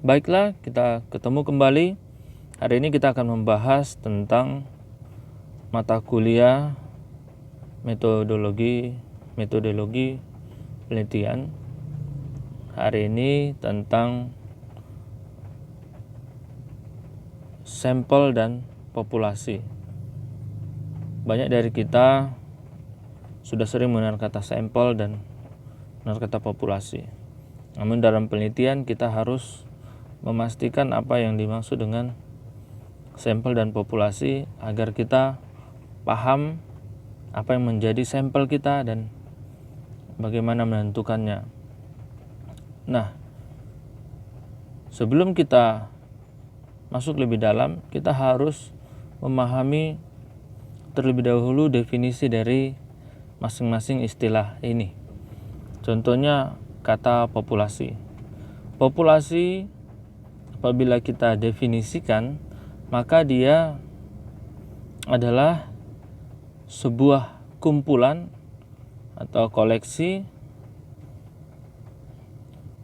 Baiklah, kita ketemu kembali. Hari ini kita akan membahas tentang mata kuliah metodologi penelitian. Hari ini tentang sampel dan populasi. Banyak dari kita sudah sering mendengar kata sampel dan mendengar kata populasi. Namun dalam penelitian kita harus memastikan apa yang dimaksud dengan sampel dan populasi agar kita paham apa yang menjadi sampel kita dan bagaimana menentukannya. Nah, sebelum kita masuk lebih dalam, kita harus memahami terlebih dahulu definisi dari masing-masing istilah ini. Contohnya kata populasi. Populasi apabila kita definisikan, maka dia adalah sebuah kumpulan atau koleksi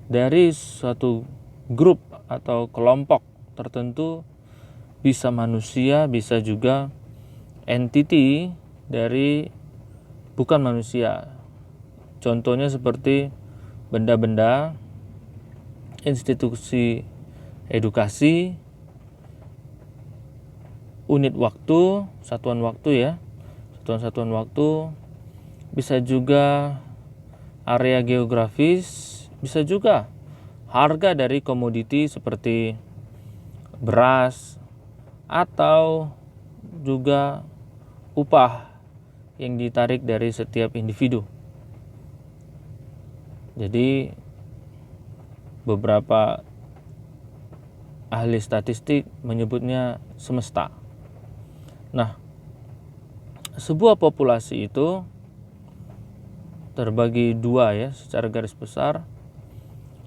dari suatu grup atau kelompok tertentu, bisa manusia, bisa juga entiti dari bukan manusia. Contohnya seperti benda-benda, institusi edukasi, unit waktu, satuan waktu ya, satuan waktu, bisa juga area geografis, bisa juga harga dari komoditi seperti beras, atau juga upah yang ditarik dari setiap individu. Jadi beberapa ahli statistik menyebutnya semesta. Nah, sebuah populasi itu terbagi dua ya, secara garis besar.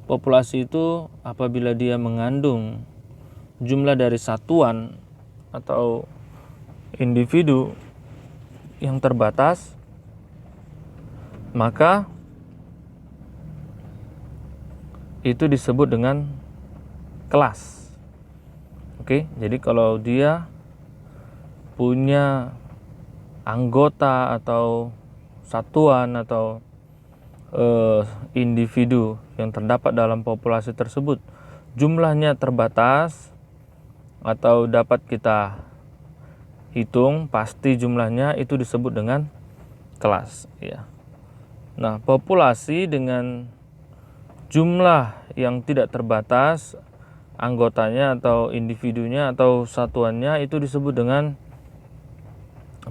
Populasi itu apabila dia mengandung jumlah dari satuan atau individu yang terbatas, maka itu disebut dengan kelas. Oke, jadi kalau dia punya anggota atau satuan atau individu yang terdapat dalam populasi tersebut jumlahnya terbatas atau dapat kita hitung pasti jumlahnya, itu disebut dengan kelas ya. Nah, populasi dengan jumlah yang tidak terbatas anggotanya atau individunya atau satuannya itu disebut dengan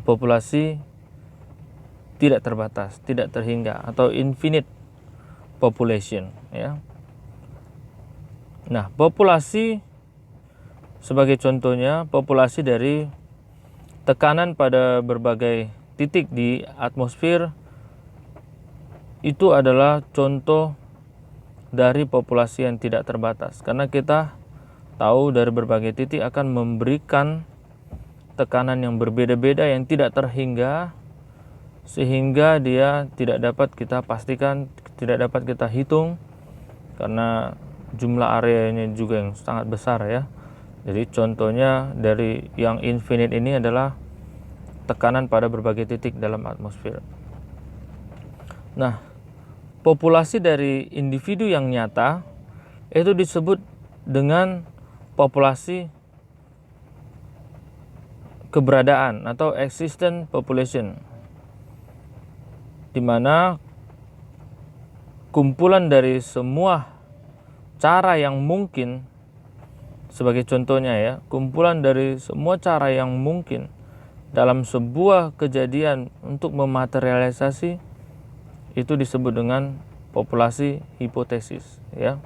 populasi tidak terbatas, tidak terhingga atau infinite population ya. Nah, populasi sebagai contohnya, populasi dari tekanan pada berbagai titik di atmosfer itu adalah contoh dari populasi yang tidak terbatas, karena kita tahu dari berbagai titik akan memberikan tekanan yang berbeda-beda yang tidak terhingga, sehingga dia tidak dapat kita pastikan, tidak dapat kita hitung karena jumlah areanya juga yang sangat besar ya. Jadi contohnya dari yang infinite ini adalah tekanan pada berbagai titik dalam atmosfer. Nah, populasi dari individu yang nyata itu disebut dengan populasi keberadaan atau existent population, di mana kumpulan dari semua cara yang mungkin, sebagai contohnya ya, kumpulan dari semua cara yang mungkin dalam sebuah kejadian untuk mematerialisasi itu disebut dengan populasi hipotesis ya.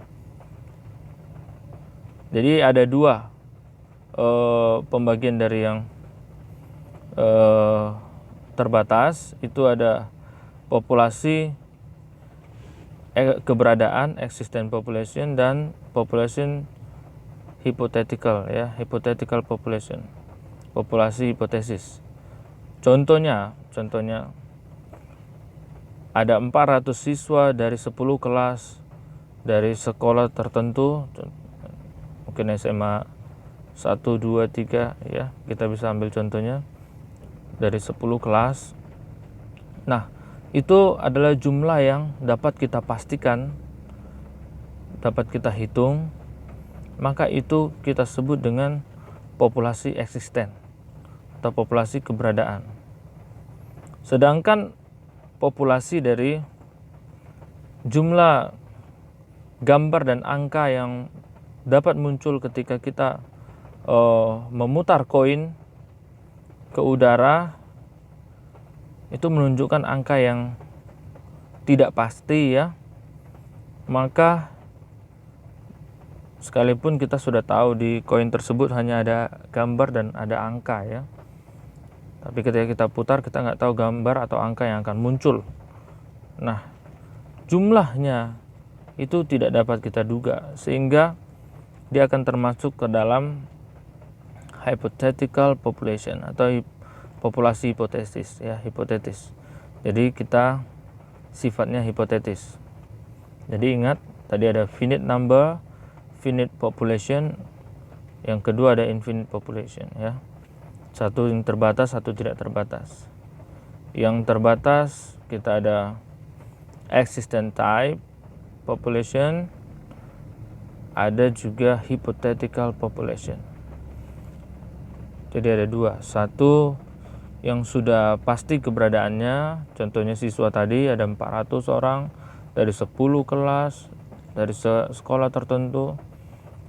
Jadi ada dua pembagian dari yang terbatas, itu ada populasi keberadaan existent population dan population hypothetical ya, hypothetical population, populasi hipotesis. Contohnya ada 400 siswa dari 10 kelas dari sekolah tertentu, mungkin SMA 1, 2, 3 ya, kita bisa ambil contohnya dari 10 kelas. Nah, itu adalah jumlah yang dapat kita pastikan, dapat kita hitung, maka itu kita sebut dengan populasi eksisten atau populasi keberadaan. Sedangkan populasi dari jumlah gambar dan angka yang dapat muncul ketika kita memutar koin ke udara, itu menunjukkan angka yang tidak pasti ya. Maka sekalipun kita sudah tahu di koin tersebut hanya ada gambar dan ada angka ya, tapi ketika kita putar kita nggak tahu gambar atau angka yang akan muncul. Nah, jumlahnya itu tidak dapat kita duga, sehingga dia akan termasuk ke dalam hypothetical population atau populasi hipotetis ya, hipotetis. Jadi kita sifatnya hipotetis. Jadi ingat, tadi ada finite number, finite population, yang kedua ada infinite population ya. Satu yang terbatas, satu tidak terbatas. Yang terbatas kita ada existent type population, ada juga hypothetical population. Jadi ada dua, satu yang sudah pasti keberadaannya, contohnya siswa tadi ada 400 orang dari 10 kelas, dari sekolah tertentu.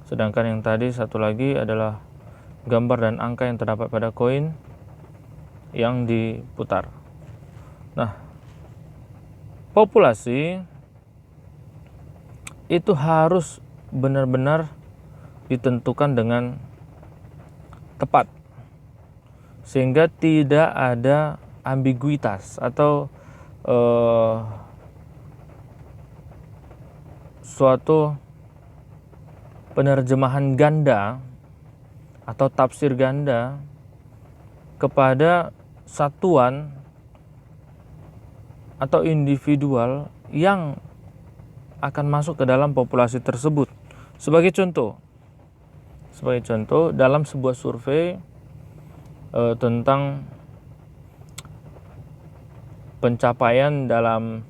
Sedangkan yang tadi satu lagi adalah gambar dan angka yang terdapat pada koin yang diputar. Nah, populasi itu harus benar-benar ditentukan dengan tepat, sehingga tidak ada ambiguitas atau suatu penerjemahan ganda atau tafsir ganda kepada satuan atau individual yang akan masuk ke dalam populasi tersebut. Sebagai contoh dalam sebuah survei tentang pencapaian dalam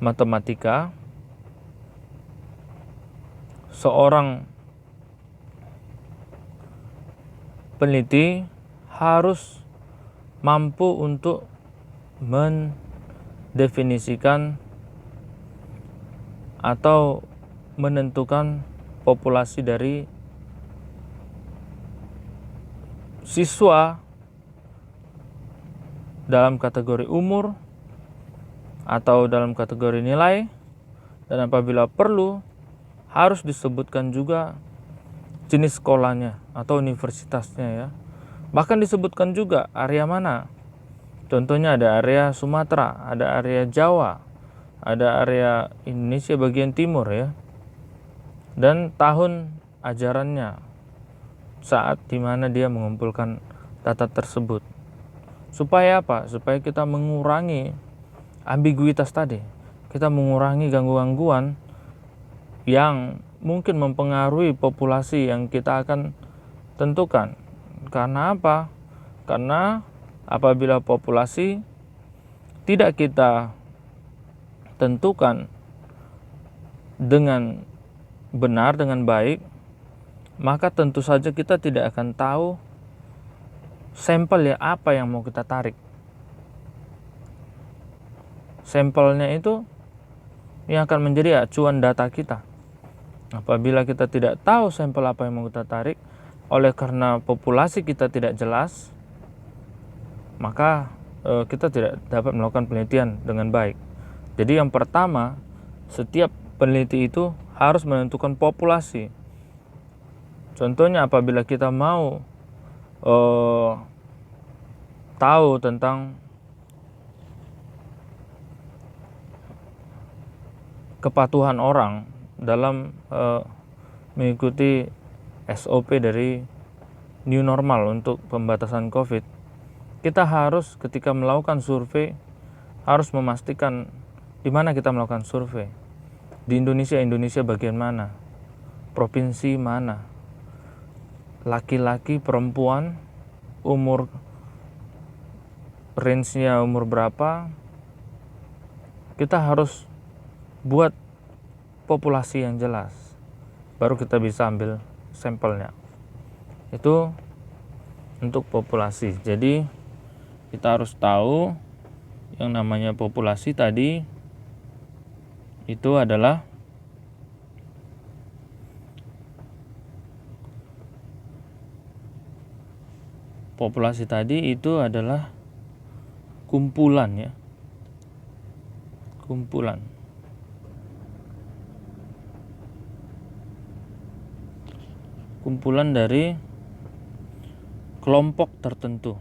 matematika, seorang peneliti harus mampu untuk mendefinisikan atau menentukan populasi dari siswa dalam kategori umur atau dalam kategori nilai, dan apabila perlu harus disebutkan juga jenis sekolahnya atau universitasnya ya. Bahkan disebutkan juga area mana. Contohnya ada area Sumatera, ada area Jawa, ada area Indonesia bagian timur ya. Dan tahun ajarannya, saat dimana dia mengumpulkan data tersebut. Supaya apa? Supaya kita mengurangi ambiguitas tadi. Kita mengurangi gangguan-gangguan yang mungkin mempengaruhi populasi yang kita akan tentukan. Karena apa? Karena apabila populasi tidak kita tentukan dengan benar, dengan baik, maka tentu saja kita tidak akan tahu sampel ya apa yang mau kita tarik. Sampelnya itu yang akan menjadi acuan data kita. Apabila kita tidak tahu sampel apa yang mau kita tarik, oleh karena populasi kita tidak jelas, maka kita tidak dapat melakukan penelitian dengan baik. Jadi yang pertama, setiap peneliti itu harus menentukan populasi. Contohnya apabila kita mau tahu tentang kepatuhan orang dalam mengikuti SOP dari new normal untuk pembatasan COVID, kita harus ketika melakukan survei harus memastikan di mana kita melakukan survei. Di Indonesia bagian mana? provinsi mana, laki-laki, perempuan, umur, range-nya umur berapa. Kita harus buat populasi yang jelas, baru kita bisa ambil sampelnya. Itu untuk populasi. Jadi kita harus tahu yang namanya populasi tadi itu adalah kumpulan ya. Kumpulan dari kelompok tertentu.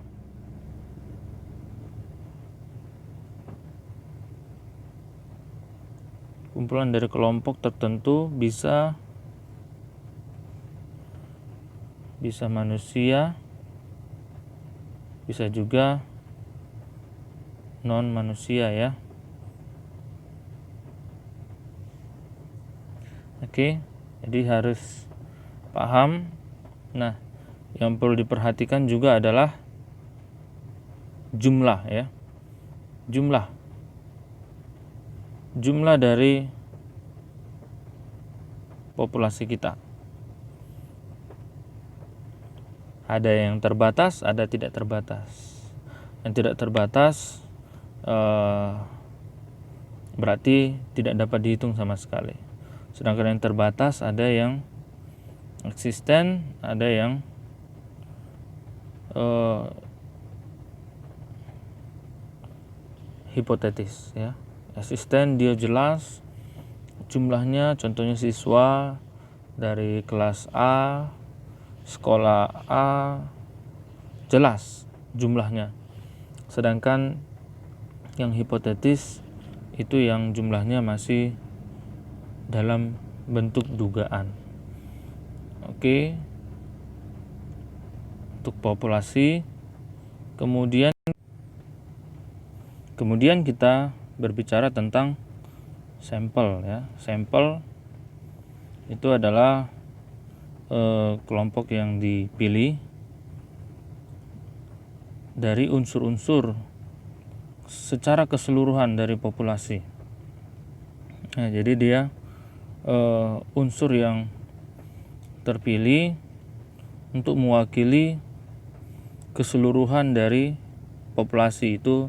Kumpulan dari kelompok tertentu bisa manusia, bisa juga non manusia ya. Oke, jadi harus paham. Nah, yang perlu diperhatikan juga adalah jumlah ya. Jumlah dari populasi kita. Ada yang terbatas, ada tidak terbatas. Yang tidak terbatas berarti tidak dapat dihitung sama sekali. Sedangkan yang terbatas ada yang eksisten, ada yang hipotetis ya. Eksisten dia jelas jumlahnya, contohnya siswa dari kelas A, sekolah A, jelas jumlahnya. Sedangkan yang hipotetis itu yang jumlahnya masih dalam bentuk dugaan. Oke. Untuk populasi, kemudian kita berbicara tentang sampel ya. Sampel itu adalah kelompok yang dipilih dari unsur-unsur secara keseluruhan dari populasi. Nah, jadi dia unsur yang terpilih untuk mewakili keseluruhan dari populasi itu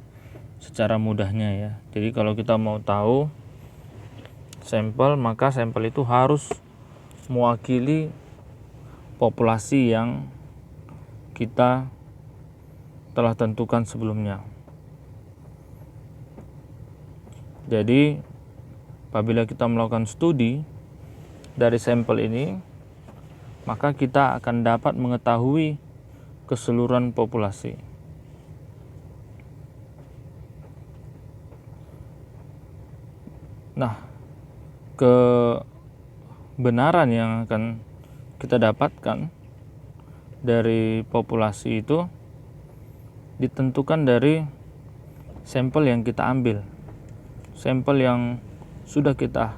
secara mudahnya ya. Jadi kalau kita mau tahu sampel, maka sampel itu harus mewakili populasi yang kita telah tentukan sebelumnya. Jadi apabila kita melakukan studi dari sampel ini, maka kita akan dapat mengetahui keseluruhan populasi. Nah, kebenaran yang akan kita dapatkan dari populasi itu ditentukan dari sampel yang kita ambil, sampel yang sudah kita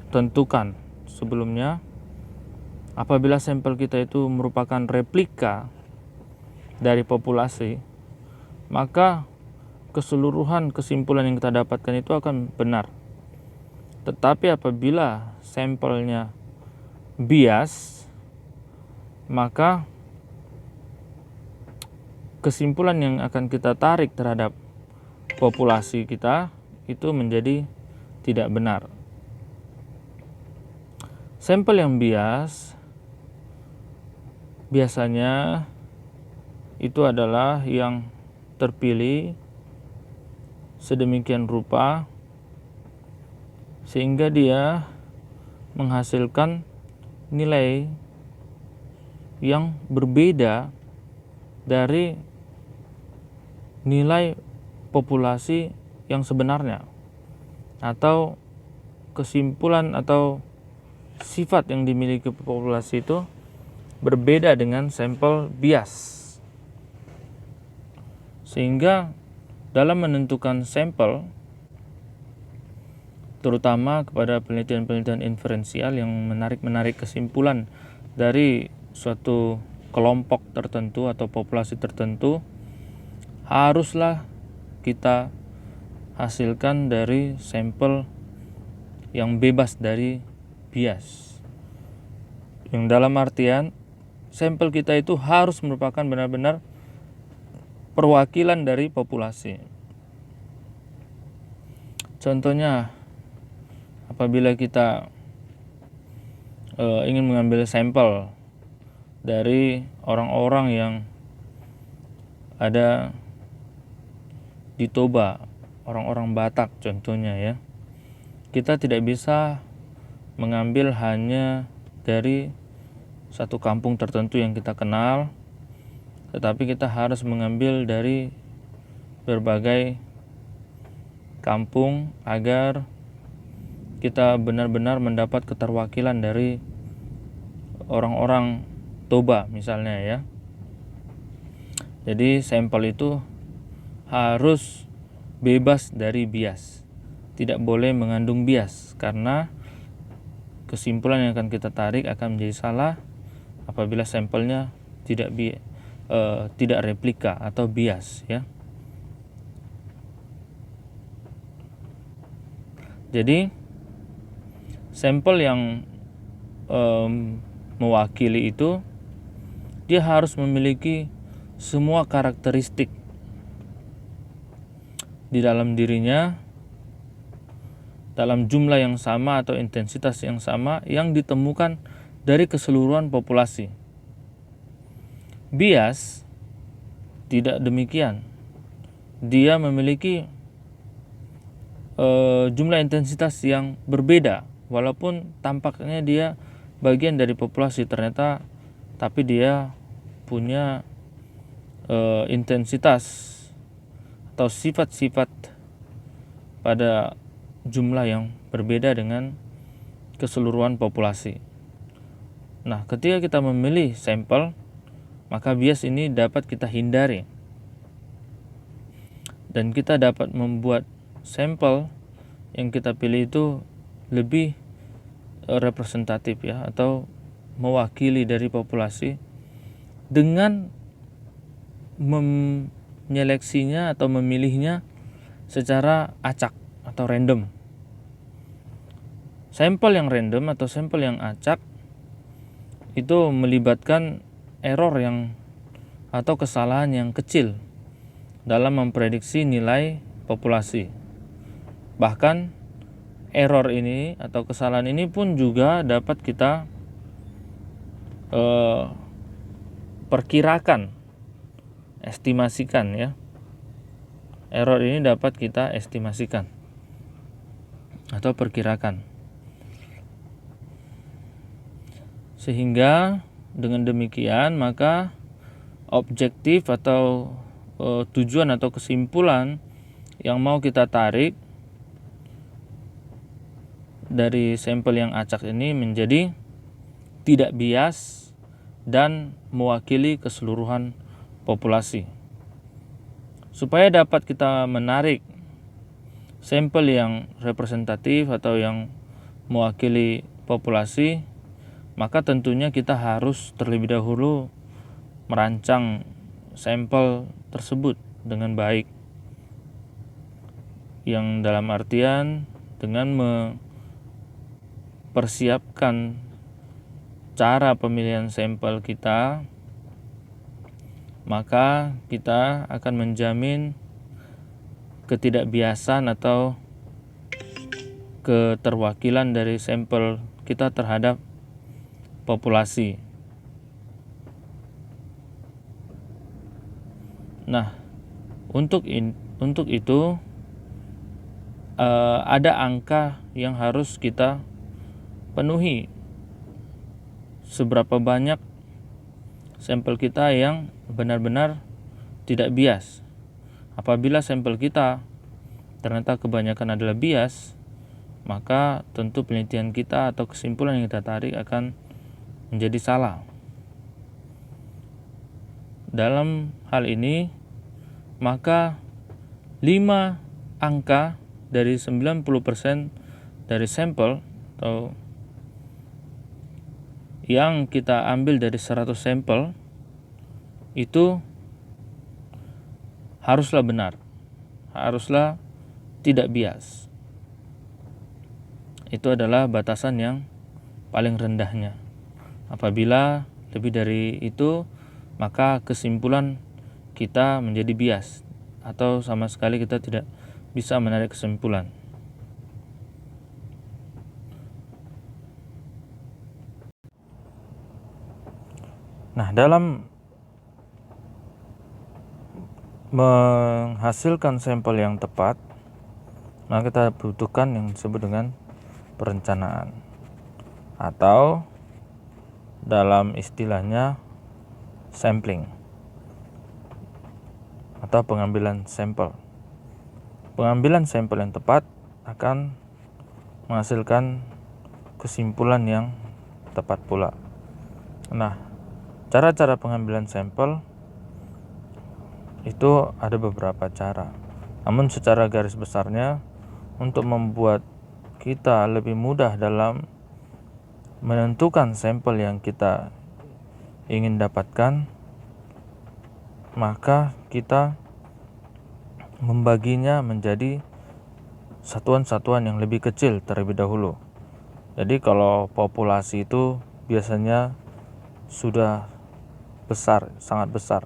tentukan sebelumnya. Apabila sampel kita itu merupakan replika dari populasi, maka keseluruhan kesimpulan yang kita dapatkan itu akan benar. Tetapi apabila sampelnya bias, maka kesimpulan yang akan kita tarik terhadap populasi kita itu menjadi tidak benar. Sampel yang bias biasanya itu adalah yang terpilih sedemikian rupa sehingga dia menghasilkan nilai yang berbeda dari nilai populasi yang sebenarnya, atau kesimpulan atau sifat yang dimiliki populasi itu berbeda dengan sampel bias. Sehingga dalam menentukan sampel terutama kepada penelitian-penelitian inferensial yang menarik kesimpulan dari suatu kelompok tertentu atau populasi tertentu, haruslah kita hasilkan dari sampel yang bebas dari bias. Yang dalam artian sampel kita itu harus merupakan benar-benar perwakilan dari populasi. Contohnya, apabila kita ingin mengambil sampel dari orang-orang yang ada di Toba, orang-orang Batak contohnya ya, kita tidak bisa mengambil hanya dari satu kampung tertentu yang kita kenal, tetapi kita harus mengambil dari berbagai kampung agar kita benar-benar mendapat keterwakilan dari orang-orang Toba misalnya ya. Jadi sampel itu harus bebas dari bias, tidak boleh mengandung bias, karena kesimpulan yang akan kita tarik akan menjadi salah apabila sampelnya tidak replika atau bias ya. Jadi sampel yang mewakili itu dia harus memiliki semua karakteristik di dalam dirinya dalam jumlah yang sama atau intensitas yang sama yang ditemukan dari keseluruhan populasi. Bias tidak demikian. Dia memiliki jumlah intensitas yang berbeda, walaupun tampaknya dia bagian dari populasi ternyata, tapi dia punya intensitas atau sifat-sifat pada jumlah yang berbeda dengan keseluruhan populasi. Nah, ketika kita memilih sampel, maka bias ini dapat kita hindari. Dan kita dapat membuat sampel yang kita pilih itu lebih representatif ya, atau mewakili dari populasi dengan menyeleksinya atau memilihnya secara acak atau random. Sampel yang random atau sampel yang acak itu melibatkan error atau kesalahan yang kecil dalam memprediksi nilai populasi. Bahkan error ini atau kesalahan ini pun juga dapat kita perkirakan, estimasikan ya. Error ini dapat kita estimasikan atau perkirakan. Sehingga dengan demikian maka objektif atau tujuan atau kesimpulan yang mau kita tarik dari sampel yang acak ini menjadi tidak bias dan mewakili keseluruhan populasi. Supaya dapat kita menarik sampel yang representatif atau yang mewakili populasi, maka tentunya kita harus terlebih dahulu merancang sampel tersebut dengan baik, yang dalam artian dengan mempersiapkan cara pemilihan sampel kita, maka kita akan menjamin ketidakbiasan atau keterwakilan dari sampel kita terhadap populasi. Nah, untuk itu ada angka yang harus kita penuhi. Seberapa banyak sampel kita yang benar-benar tidak bias. Apabila sampel kita ternyata kebanyakan adalah bias, maka tentu penelitian kita atau kesimpulan yang kita tarik akan menjadi salah. Dalam hal ini, maka 5 angka dari 90% dari sampel atau yang kita ambil dari 100 sampel itu haruslah benar, haruslah tidak bias. Itu adalah batasan yang paling rendahnya. Apabila lebih dari itu, maka kesimpulan kita menjadi bias atau sama sekali kita tidak bisa menarik kesimpulan. Nah, dalam menghasilkan sampel yang tepat, maka kita butuhkan yang disebut dengan perencanaan, atau dalam istilahnya sampling atau pengambilan sampel. Pengambilan sampel yang tepat akan menghasilkan kesimpulan yang tepat pula. Nah, cara-cara pengambilan sampel itu ada beberapa cara. Namun secara garis besarnya, untuk membuat kita lebih mudah dalam menentukan sampel yang kita ingin dapatkan, maka kita membaginya menjadi satuan-satuan yang lebih kecil terlebih dahulu. Jadi kalau populasi itu biasanya sudah besar, sangat besar,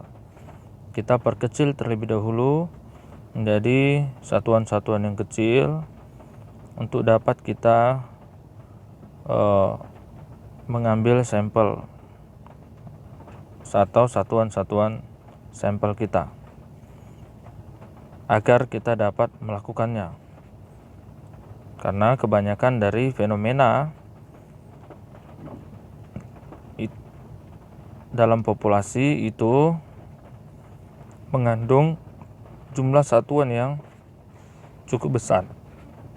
kita perkecil terlebih dahulu menjadi satuan-satuan yang kecil untuk dapat kita mengambil sampel atau satuan-satuan sampel kita agar kita dapat melakukannya. Karena kebanyakan dari fenomena dalam populasi itu mengandung jumlah satuan yang cukup besar,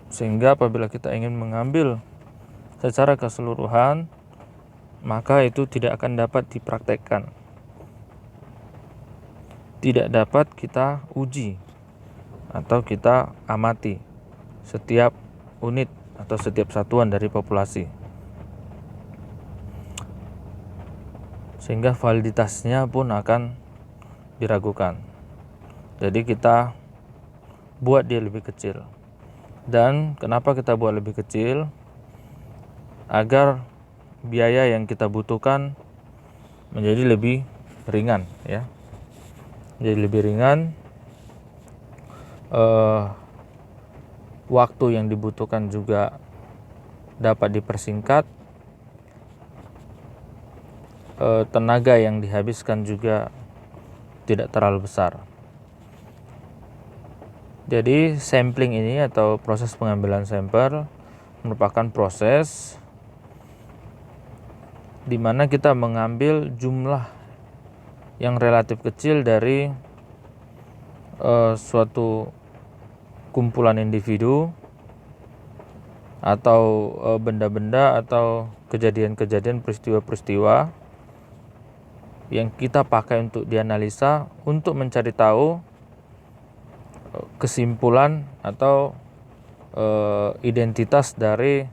sehingga apabila kita ingin mengambil secara keseluruhan, maka itu tidak akan dapat dipraktekkan, tidak dapat kita uji atau kita amati setiap unit atau setiap satuan dari populasi, sehingga validitasnya pun akan diragukan. Jadi kita buat dia lebih kecil. Dan kenapa kita buat lebih kecil? Agar biaya yang kita butuhkan menjadi lebih ringan, ya. Jadi lebih ringan, waktu yang dibutuhkan juga dapat dipersingkat, tenaga yang dihabiskan juga tidak terlalu besar. Jadi sampling ini atau proses pengambilan sampel merupakan proses di mana kita mengambil jumlah yang relatif kecil dari suatu kumpulan individu atau benda-benda atau kejadian-kejadian, peristiwa-peristiwa yang kita pakai untuk dianalisa untuk mencari tahu kesimpulan atau identitas dari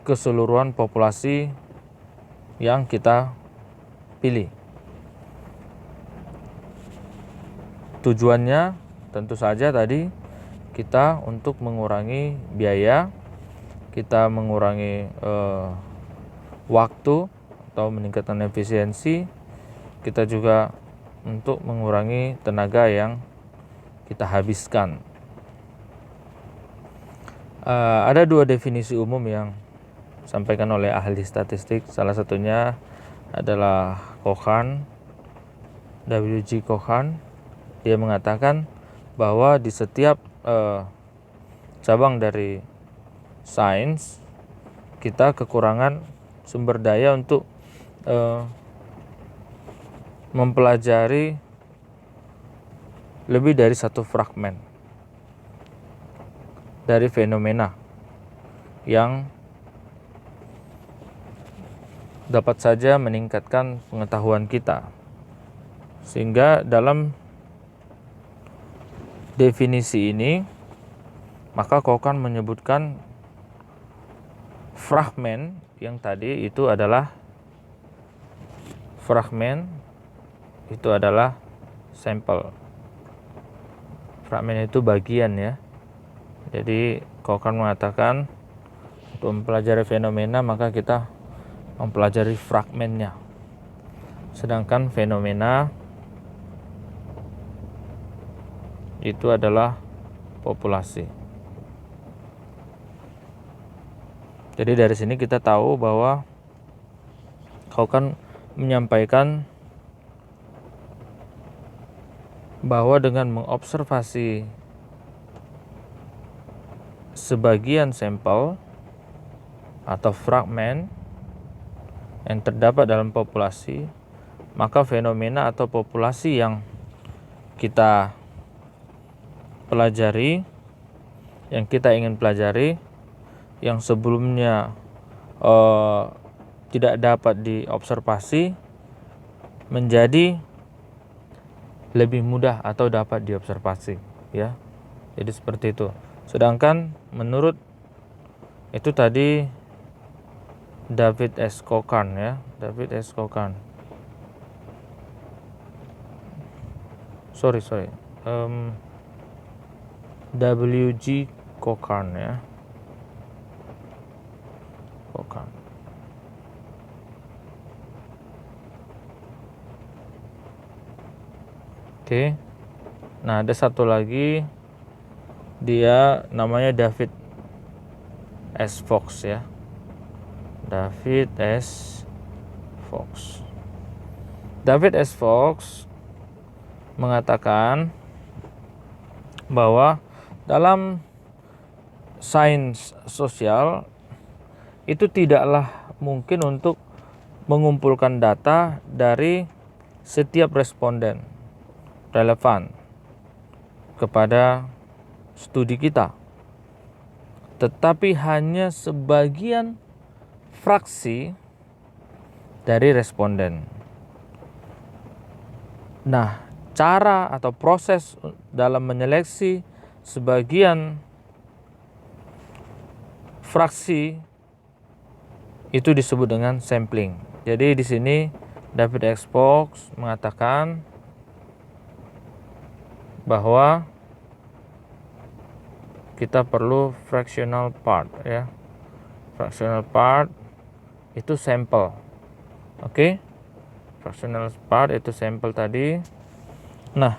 keseluruhan populasi yang kita pilih. Tujuannya tentu saja tadi kita untuk mengurangi biaya, kita mengurangi waktu atau meningkatkan efisiensi, kita juga untuk mengurangi tenaga yang kita habiskan. Ada dua definisi umum yang disampaikan oleh ahli statistik. Salah satunya adalah Cohan, W.G. Cohan. Dia mengatakan bahwa di setiap cabang dari sains kita kekurangan sumber daya untuk mempelajari lebih dari satu fragmen dari fenomena yang dapat saja meningkatkan pengetahuan kita. Sehingga dalam definisi ini, maka Cohan menyebutkan fragmen yang tadi itu adalah fragmen, itu adalah sampel. Fragmen itu bagian ya. Jadi Cochrane mengatakan untuk mempelajari fenomena maka kita mempelajari fragmennya. Sedangkan fenomena itu adalah populasi. Jadi dari sini kita tahu bahwa Cochrane menyampaikan bahwa dengan mengobservasi sebagian sampel atau fragmen yang terdapat dalam populasi, maka fenomena atau populasi yang kita pelajari, yang kita ingin pelajari, yang sebelumnya tidak dapat diobservasi, menjadi lebih mudah atau dapat diobservasi, ya. Jadi seperti itu. Sedangkan menurut itu tadi David S. Cochrane ya, David S. Cochrane. Sorry. W.G. Cochrane ya. Cochrane. Oke. Nah, ada satu lagi, dia namanya David S. Fox ya. David S. Fox. David S. Fox mengatakan bahwa dalam sains sosial itu tidaklah mungkin untuk mengumpulkan data dari setiap responden relevan kepada studi kita, tetapi hanya sebagian fraksi dari responden. Nah, cara atau proses dalam menyeleksi sebagian fraksi itu disebut dengan sampling. Jadi di sini David S. Fox mengatakan bahwa kita perlu fractional part ya. Fractional part itu sampel. Oke. Fractional part itu sampel tadi. Nah,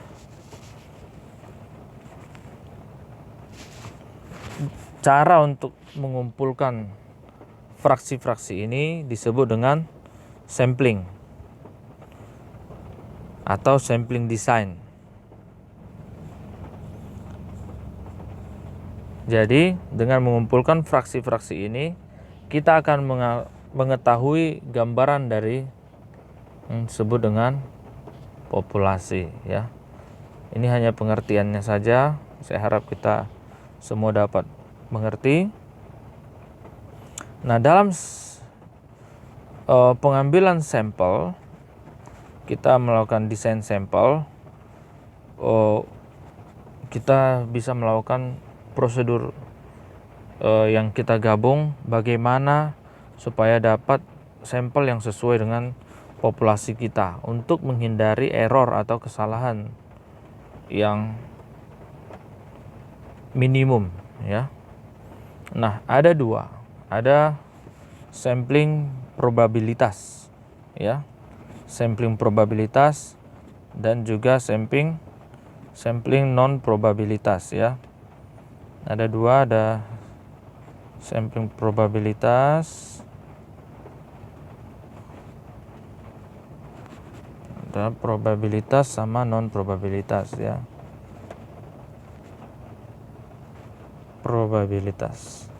cara untuk mengumpulkan fraksi-fraksi ini disebut dengan sampling atau sampling design. Jadi, dengan mengumpulkan fraksi-fraksi ini, kita akan mengetahui gambaran dari yang disebut dengan populasi ya. Ini hanya pengertiannya saja. Saya harap kita semua dapat mengerti. Nah, dalam pengambilan sampel, kita melakukan desain sampel, kita bisa melakukan prosedur yang kita gabung bagaimana supaya dapat sampel yang sesuai dengan populasi kita untuk menghindari error atau kesalahan yang minimum ya. Nah, ada dua, ada sampling probabilitas ya, sampling probabilitas dan juga sampling non probabilitas ya. Ada dua, ada sampling probabilitas, ada probabilitas sama non probabilitas ya. Probabilitas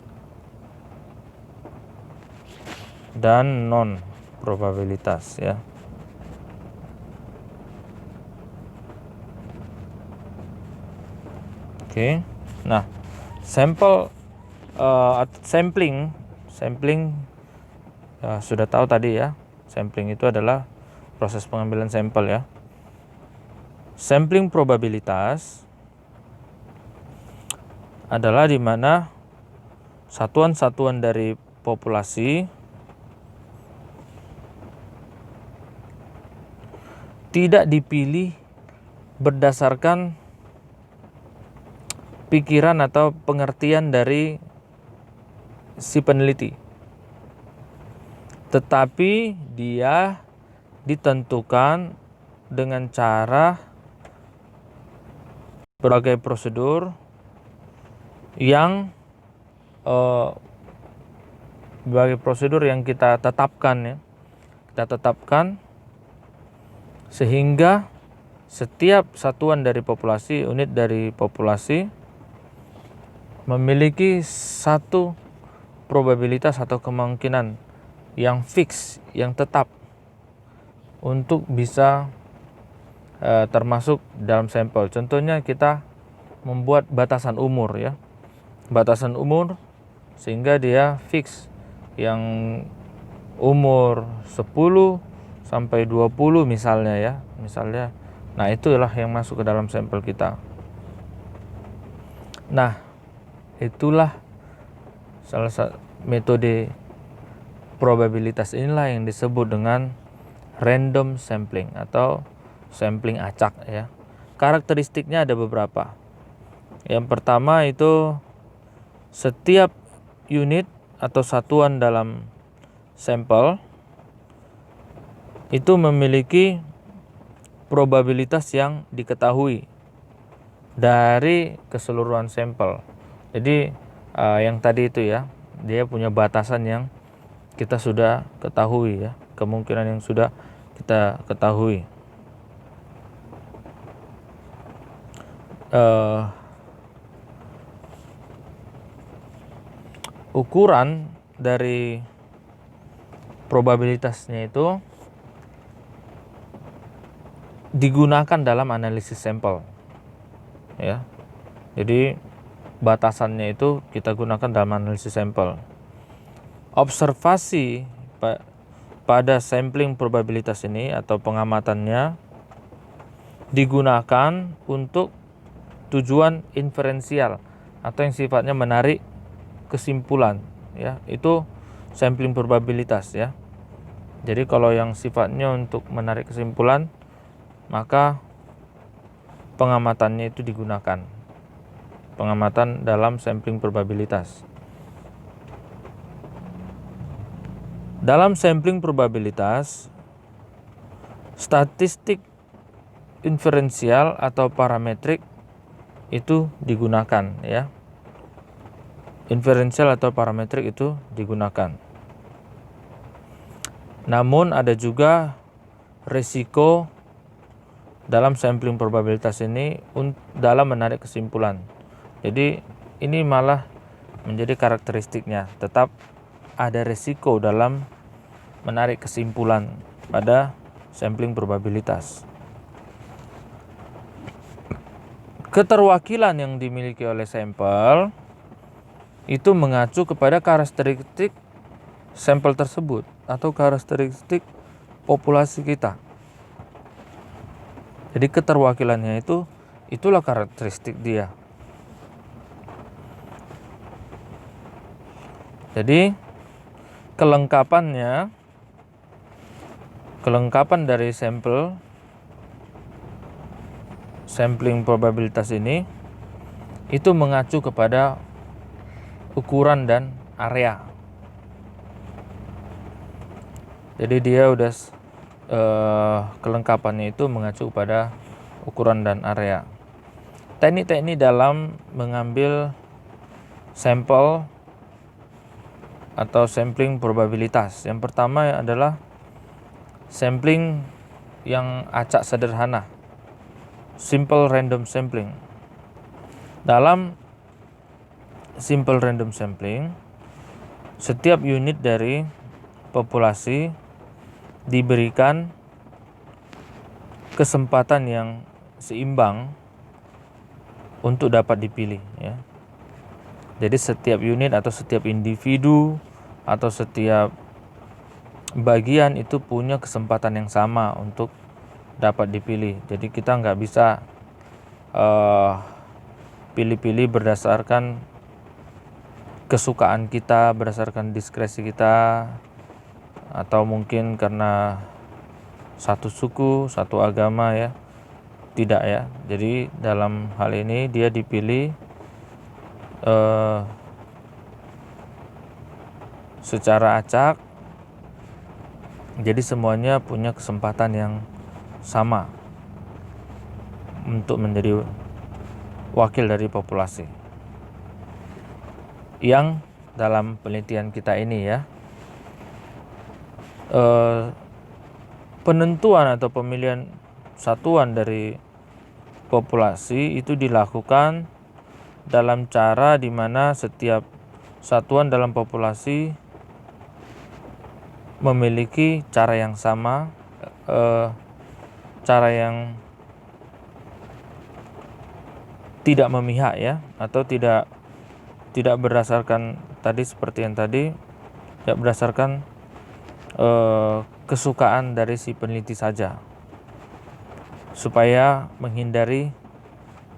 dan non probabilitas ya. Oke. Nah, sampling sudah tahu tadi ya. Sampling itu adalah proses pengambilan sampel ya. Sampling probabilitas adalah di mana satuan-satuan dari populasi tidak dipilih berdasarkan pikiran atau pengertian dari si peneliti, tetapi dia ditentukan dengan cara berbagai prosedur yang kita tetapkan, ya. Kita tetapkan sehingga setiap satuan dari populasi, unit dari populasi memiliki satu probabilitas atau kemungkinan yang fix, yang tetap untuk bisa termasuk dalam sampel. Contohnya kita membuat batasan umur, ya. Batasan umur sehingga dia fix yang umur 10 sampai 20 misalnya, ya. Misalnya, nah itulah yang masuk ke dalam sampel kita. Nah, itulah salah satu metode probabilitas, inilah yang disebut dengan random sampling atau sampling acak, ya. Karakteristiknya ada beberapa. Yang pertama itu setiap unit atau satuan dalam sampel itu memiliki probabilitas yang diketahui dari keseluruhan sampel. Jadi yang tadi itu, ya, dia punya batasan yang kita sudah ketahui, ya, kemungkinan yang sudah kita ketahui. Ukuran dari probabilitasnya itu digunakan dalam analisis sampel, ya. Jadi batasannya itu kita gunakan dalam analisis sampel. Observasi pada sampling probabilitas ini atau pengamatannya digunakan untuk tujuan inferensial atau yang sifatnya menarik kesimpulan, ya. Itu sampling probabilitas, ya. Jadi kalau yang sifatnya untuk menarik kesimpulan, maka pengamatannya itu digunakan. Pengamatan dalam sampling probabilitas. Dalam sampling probabilitas, statistik inferensial atau parametrik itu digunakan, ya. Inferensial atau parametrik itu digunakan. Namun ada juga risiko dalam sampling probabilitas ini dalam menarik kesimpulan. Jadi ini malah menjadi karakteristiknya, tetap ada risiko dalam menarik kesimpulan pada sampling probabilitas. Keterwakilan yang dimiliki oleh sampel itu mengacu kepada karakteristik sampel tersebut atau karakteristik populasi kita. Jadi keterwakilannya itulah karakteristik dia. Jadi kelengkapan dari sampling probabilitas ini itu mengacu kepada ukuran dan area. Jadi dia udah kelengkapannya itu mengacu pada ukuran dan area. Teknik-teknik dalam mengambil sampel atau sampling probabilitas. Yang pertama adalah sampling yang acak sederhana, simple random sampling. Dalam simple random sampling, setiap unit dari populasi diberikan kesempatan yang seimbang untuk dapat dipilih, ya. Jadi setiap unit atau setiap individu atau setiap bagian itu punya kesempatan yang sama untuk dapat dipilih. Jadi kita nggak bisa pilih-pilih berdasarkan kesukaan kita, berdasarkan diskresi kita, atau mungkin karena satu suku, satu agama ya. Tidak ya. Jadi dalam hal ini dia dipilih secara acak. Jadi semuanya punya kesempatan yang sama untuk menjadi wakil dari populasi. Yang dalam penelitian kita ini ya, penentuan atau pemilihan satuan dari populasi itu dilakukan dalam cara di mana setiap satuan dalam populasi memiliki cara yang sama, cara yang tidak memihak ya, atau tidak berdasarkan tadi seperti yang tadi, tidak berdasarkan kesukaan dari si peneliti saja, supaya menghindari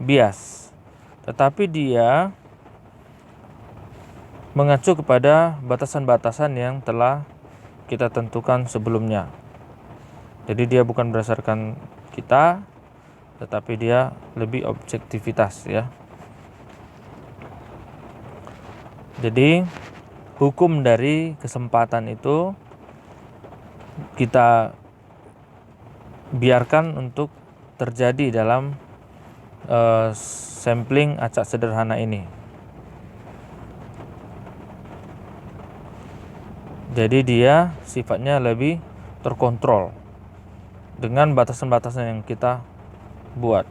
bias. Tetapi dia mengacu kepada batasan-batasan yang telah kita tentukan sebelumnya. Jadi dia bukan berdasarkan kita, tetapi dia lebih objektivitas ya. Jadi hukum dari kesempatan itu kita biarkan untuk terjadi dalam sampling acak sederhana ini. Jadi dia sifatnya lebih terkontrol dengan batasan-batasan yang kita buat.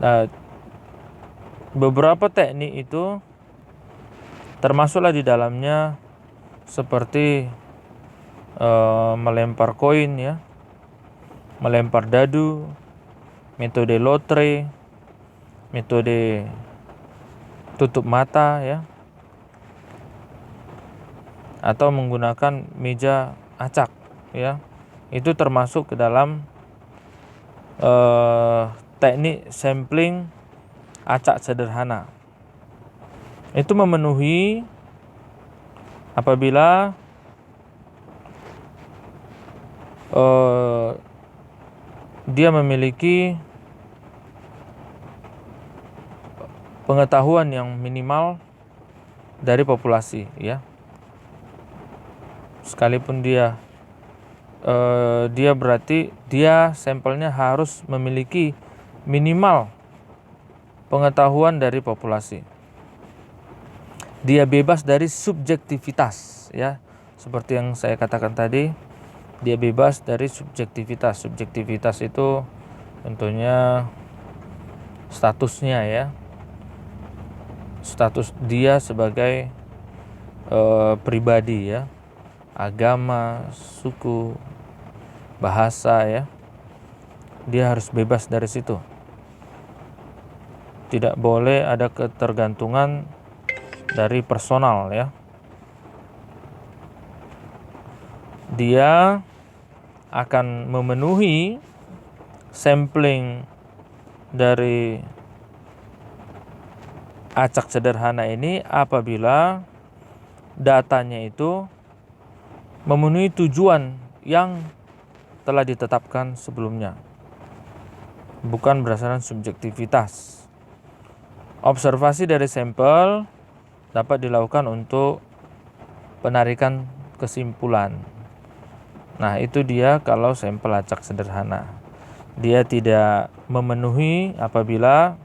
Nah, beberapa teknik itu termasuklah di dalamnya seperti melempar koin ya, melempar dadu, metode lotre, metode tutup mata ya, atau menggunakan meja acak ya. Itu termasuk ke dalam teknik sampling acak sederhana. Itu memenuhi apabila dia memiliki pengetahuan yang minimal dari populasi ya. Sekalipun dia berarti dia sampelnya harus memiliki minimal pengetahuan dari populasi. Dia bebas dari subjektivitas ya. Seperti yang saya katakan tadi, dia bebas dari subjektivitas. Subjektivitas itu tentunya statusnya ya. Status dia sebagai pribadi ya. Agama, suku, bahasa ya. Dia harus bebas dari situ. Tidak boleh ada ketergantungan dari personal ya. Dia akan memenuhi sampling dari acak sederhana ini apabila datanya itu memenuhi tujuan yang telah ditetapkan sebelumnya, bukan berdasarkan subjektivitas. Observasi dari sampel dapat dilakukan untuk penarikan kesimpulan. Nah, itu dia kalau sampel acak sederhana. Dia tidak memenuhi apabila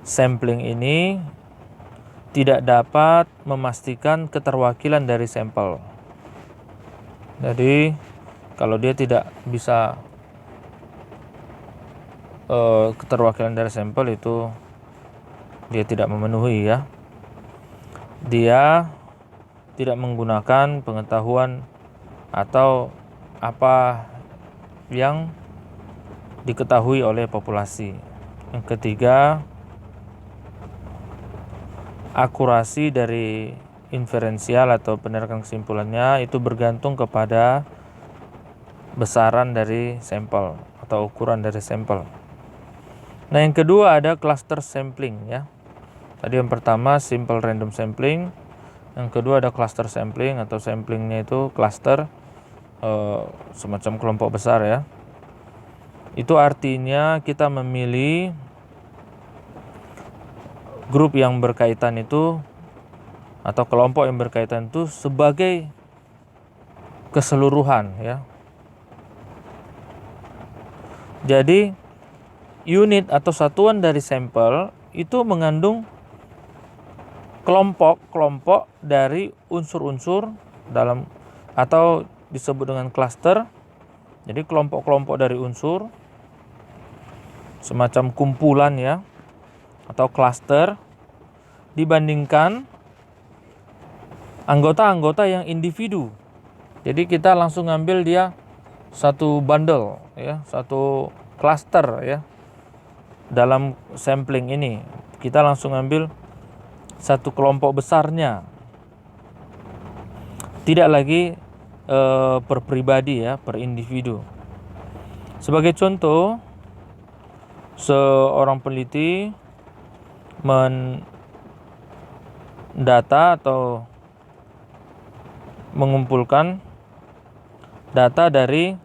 sampling ini tidak dapat memastikan keterwakilan dari sampel. Jadi kalau dia tidak bisa keterwakilan dari sampel, itu dia tidak memenuhi ya. Dia tidak menggunakan pengetahuan atau apa yang diketahui oleh populasi. Yang ketiga, akurasi dari inferensial atau penarikan kesimpulannya itu bergantung kepada besaran dari sampel atau ukuran dari sampel. Nah, yang kedua ada cluster sampling ya. Tadi yang pertama simple random sampling, yang kedua ada cluster sampling atau samplingnya itu cluster, semacam kelompok besar ya. Itu artinya kita memilih grup yang berkaitan itu atau kelompok yang berkaitan itu sebagai keseluruhan ya. Jadi unit atau satuan dari sampel itu mengandung kelompok-kelompok dari unsur-unsur dalam atau disebut dengan cluster. Jadi kelompok-kelompok dari unsur semacam kumpulan ya atau cluster dibandingkan anggota-anggota yang individu. Jadi kita langsung ngambil dia satu bundle ya, satu cluster ya. Dalam sampling ini kita langsung ambil satu kelompok besarnya. Tidak lagi per pribadi ya, per individu. Sebagai contoh, seorang peneliti mendata atau mengumpulkan data dari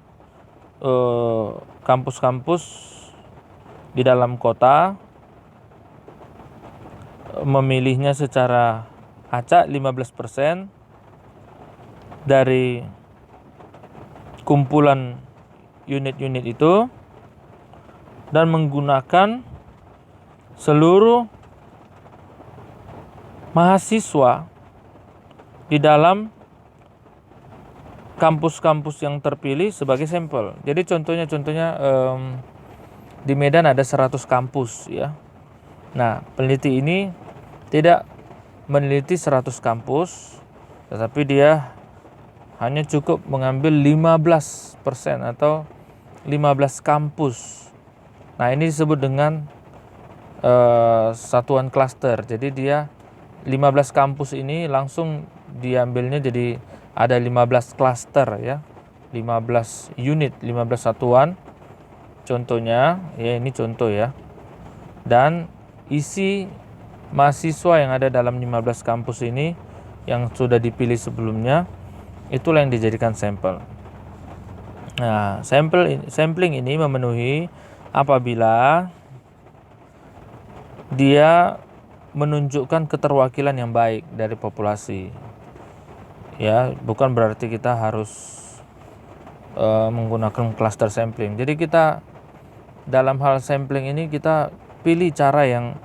kampus-kampus di dalam kota, memilihnya secara acak 15% dari kumpulan unit-unit itu dan menggunakan seluruh mahasiswa di dalam kampus-kampus yang terpilih sebagai sampel. Jadi contohnya di Medan ada 100 kampus ya. Nah, peneliti ini tidak meneliti 100 kampus, tetapi dia hanya cukup mengambil 15% atau 15 kampus. Nah, ini disebut dengan satuan klaster. Jadi dia 15 kampus ini langsung diambilnya jadi ada 15 klaster ya. 15 unit, 15 satuan. Contohnya, ya ini contoh ya. Dan isi mahasiswa yang ada dalam 15 kampus ini yang sudah dipilih sebelumnya, itulah yang dijadikan sampel. Nah, sampling ini memenuhi apabila dia menunjukkan keterwakilan yang baik dari populasi. Ya, bukan berarti kita harus menggunakan cluster sampling. Jadi kita dalam hal sampling ini kita pilih cara yang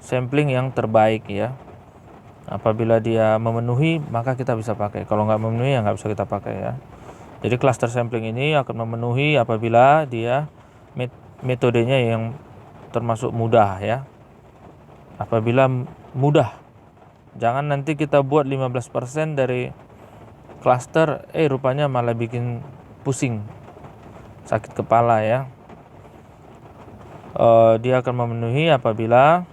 sampling yang terbaik ya. Apabila dia memenuhi maka kita bisa pakai. Kalau nggak memenuhi ya nggak bisa kita pakai ya. Jadi cluster sampling ini akan memenuhi apabila dia metodenya yang termasuk mudah ya. Apabila mudah, jangan nanti kita buat 15% dari cluster, rupanya malah bikin pusing, sakit kepala ya. Dia akan memenuhi apabila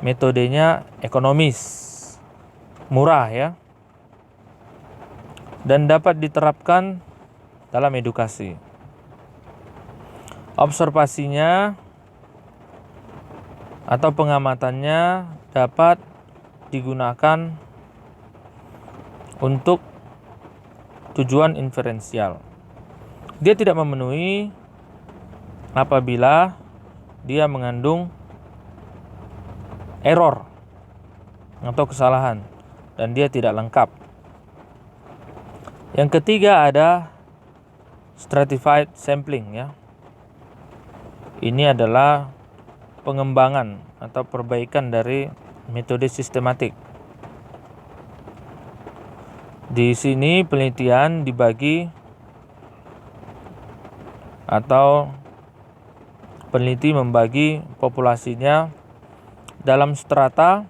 metodenya ekonomis, murah ya, dan dapat diterapkan dalam edukasi. Observasinya atau pengamatannya dapat digunakan untuk tujuan inferensial. Dia tidak memenuhi apabila dia mengandung error atau kesalahan dan dia tidak lengkap. Yang ketiga ada stratified sampling ya. Ini adalah pengembangan atau perbaikan dari metode sistematik. Di sini penelitian dibagi atau peneliti membagi populasinya dalam strata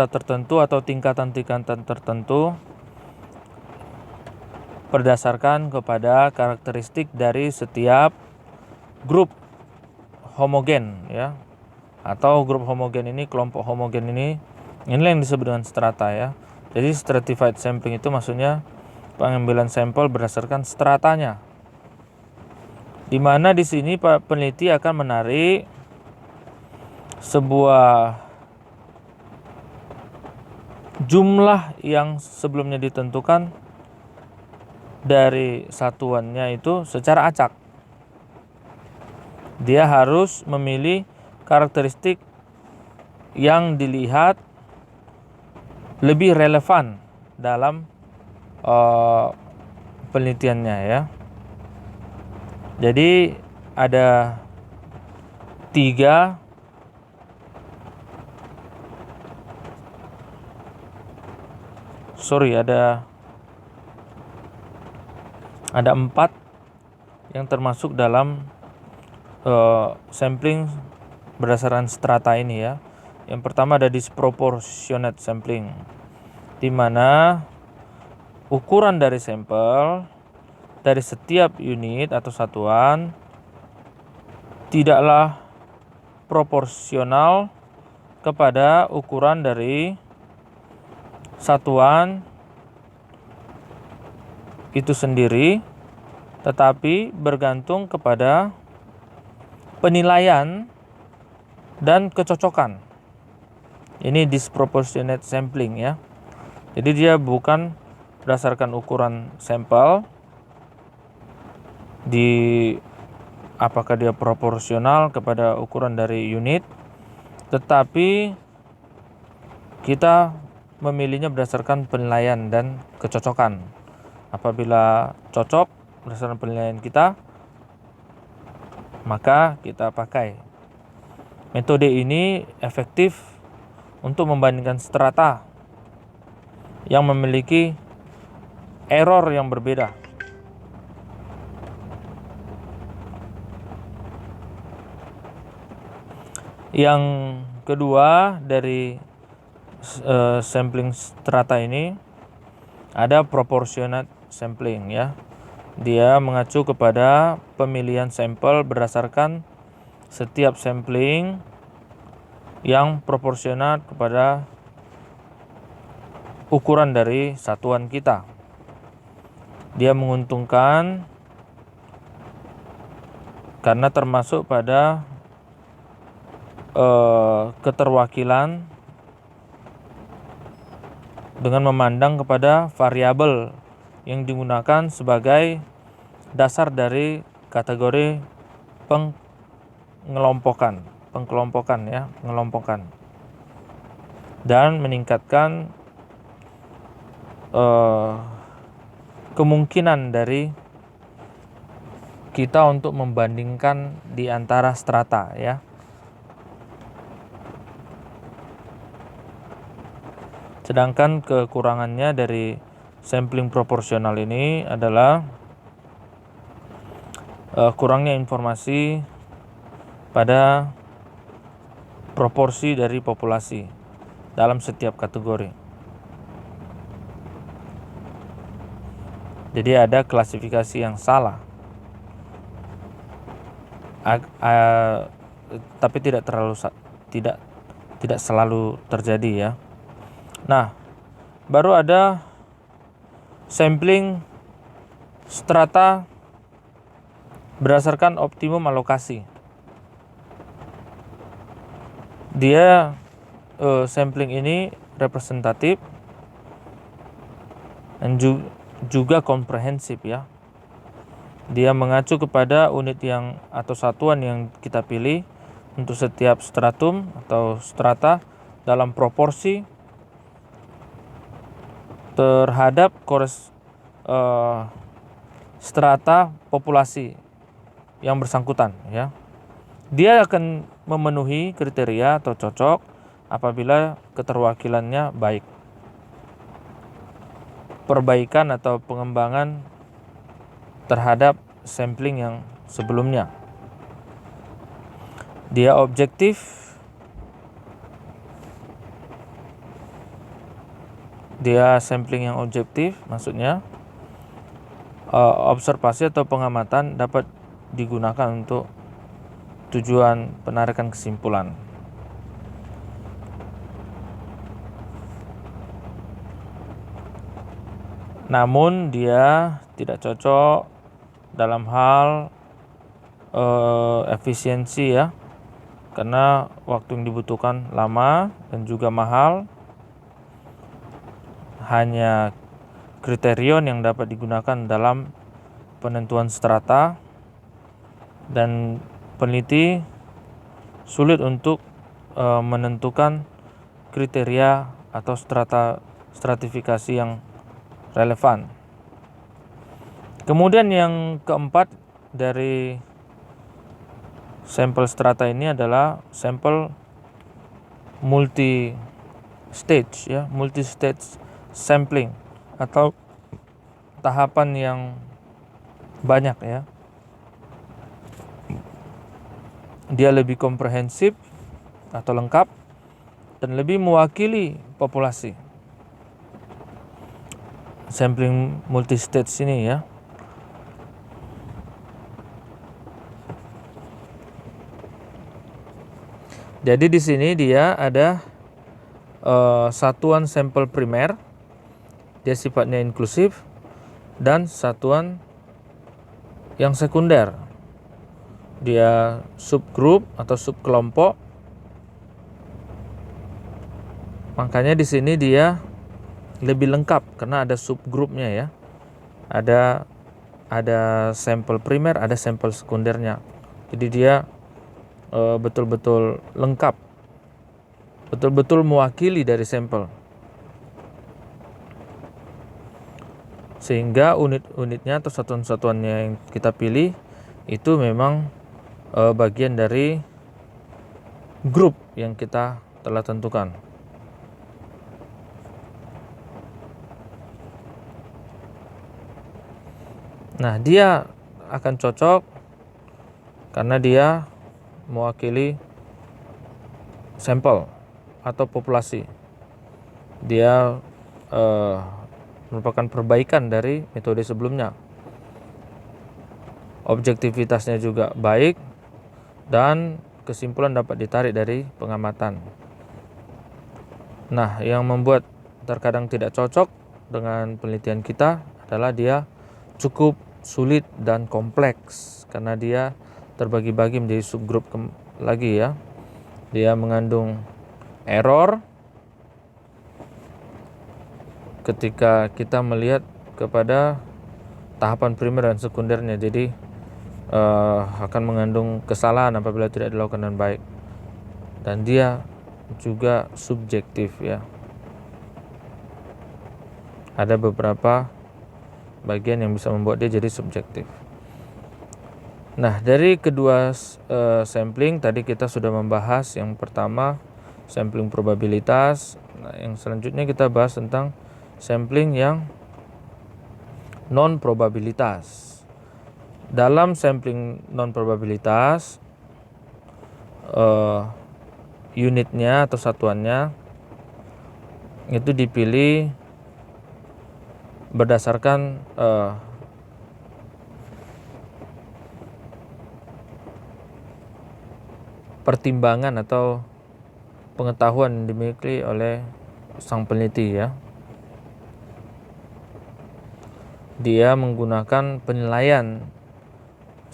tertentu atau tingkatan-tingkatan tertentu berdasarkan kepada karakteristik dari setiap grup homogen ya. Atau grup homogen ini, kelompok homogen ini, inilah yang disebut dengan strata ya. Jadi stratified sampling itu maksudnya pengambilan sampel berdasarkan stratanya. di mana di sini peneliti akan menarik sebuah jumlah yang sebelumnya ditentukan dari satuannya itu secara acak. Dia harus memilih karakteristik yang dilihat lebih relevan dalam penelitiannya ya. Jadi ada ada 4 yang termasuk dalam sampling berdasarkan strata ini ya. Yang pertama ada disproportionate sampling, di mana ukuran dari sampel dari setiap unit atau satuan tidaklah proporsional kepada ukuran dari satuan itu sendiri, tetapi bergantung kepada penilaian dan kecocokan. Ini disproportionate sampling ya. Jadi dia bukan berdasarkan ukuran sampel apakah dia proporsional kepada ukuran dari unit, tetapi kita memilihnya berdasarkan penilaian dan kecocokan. Apabila cocok berdasarkan penilaian kita, maka kita pakai. Metode ini efektif untuk membandingkan strata yang memiliki error yang berbeda. Yang kedua dari sampling strata ini ada proportionate sampling ya. Dia mengacu kepada pemilihan sampel berdasarkan setiap sampling yang proporsional kepada ukuran dari satuan kita. Dia menguntungkan karena termasuk pada keterwakilan dengan memandang kepada variabel yang digunakan sebagai dasar dari kategori pengelompokan dan meningkatkan kemungkinan dari kita untuk membandingkan di antara strata ya. Sedangkan kekurangannya dari sampling proporsional ini adalah kurangnya informasi pada proporsi dari populasi dalam setiap kategori. Jadi ada klasifikasi yang salah, tapi tidak selalu terjadi ya. Nah, baru ada sampling strata berdasarkan optimum alokasi. Dia sampling ini representatif dan juga komprehensif ya. Dia mengacu kepada unit yang atau satuan yang kita pilih untuk setiap stratum atau strata dalam proporsi terhadap strata populasi yang bersangkutan ya. Dia akan memenuhi kriteria atau cocok apabila keterwakilannya baik. Perbaikan atau pengembangan terhadap sampling yang sebelumnya. Dia objektif. Dia sampling yang objektif, maksudnya observasi atau pengamatan dapat digunakan untuk tujuan penarikan kesimpulan. Namun dia tidak cocok dalam hal efisiensi ya, karena waktu yang dibutuhkan lama dan juga mahal. Hanya kriterion yang dapat digunakan dalam penentuan strata, dan peneliti sulit untuk menentukan kriteria atau stratifikasi yang relevan. Kemudian yang keempat dari sampel strata ini adalah sampel multi stage ya, multi stage sampling atau tahapan yang banyak ya. Dia lebih komprehensif atau lengkap dan lebih mewakili populasi. Sampling multi stage ini ya. Jadi di sini dia ada satuan sampel primer, dia sifatnya inklusif, dan satuan yang sekunder, dia subgroup atau subkelompok. Makanya di sini dia lebih lengkap karena ada subgrupnya ya. Ada sampel primer, ada sampel sekundernya. Jadi dia betul-betul lengkap, betul-betul mewakili dari sampel, sehingga unit-unitnya atau satuan-satuannya yang kita pilih itu memang bagian dari grup yang kita telah tentukan. Nah, dia akan cocok karena dia mewakili sampel atau populasi. Dia merupakan perbaikan dari metode sebelumnya. Objektivitasnya juga baik dan kesimpulan dapat ditarik dari pengamatan. Nah, yang membuat terkadang tidak cocok dengan penelitian kita adalah dia cukup sulit dan kompleks karena dia terbagi-bagi menjadi subgrup lagi ya. Dia mengandung error ketika kita melihat kepada tahapan primer dan sekundernya. Jadi akan mengandung kesalahan apabila tidak dilakukan dengan baik. Dan dia juga subjektif ya. Ada beberapa bagian yang bisa membuat dia jadi subjektif. Nah, dari kedua sampling tadi kita sudah membahas yang pertama sampling probabilitas. Nah, yang selanjutnya kita bahas tentang sampling yang non probabilitas. Dalam sampling non probabilitas unitnya atau satuannya itu dipilih berdasarkan pertimbangan atau pengetahuan yang dimiliki oleh sang peneliti ya. Dia menggunakan penilaian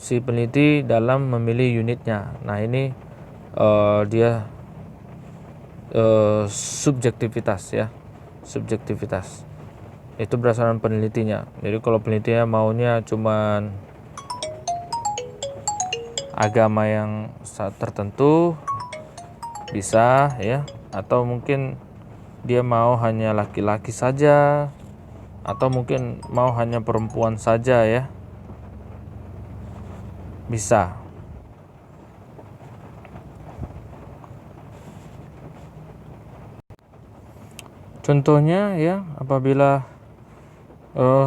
si peneliti dalam memilih unitnya. Nah, ini dia subjektivitas ya. Subjektivitas. Itu berdasarkan penelitinya. Jadi kalau penelitinya maunya cuman agama yang tertentu bisa ya, atau mungkin dia mau hanya laki-laki saja, atau mungkin mau hanya perempuan saja ya, bisa. Contohnya ya, apabila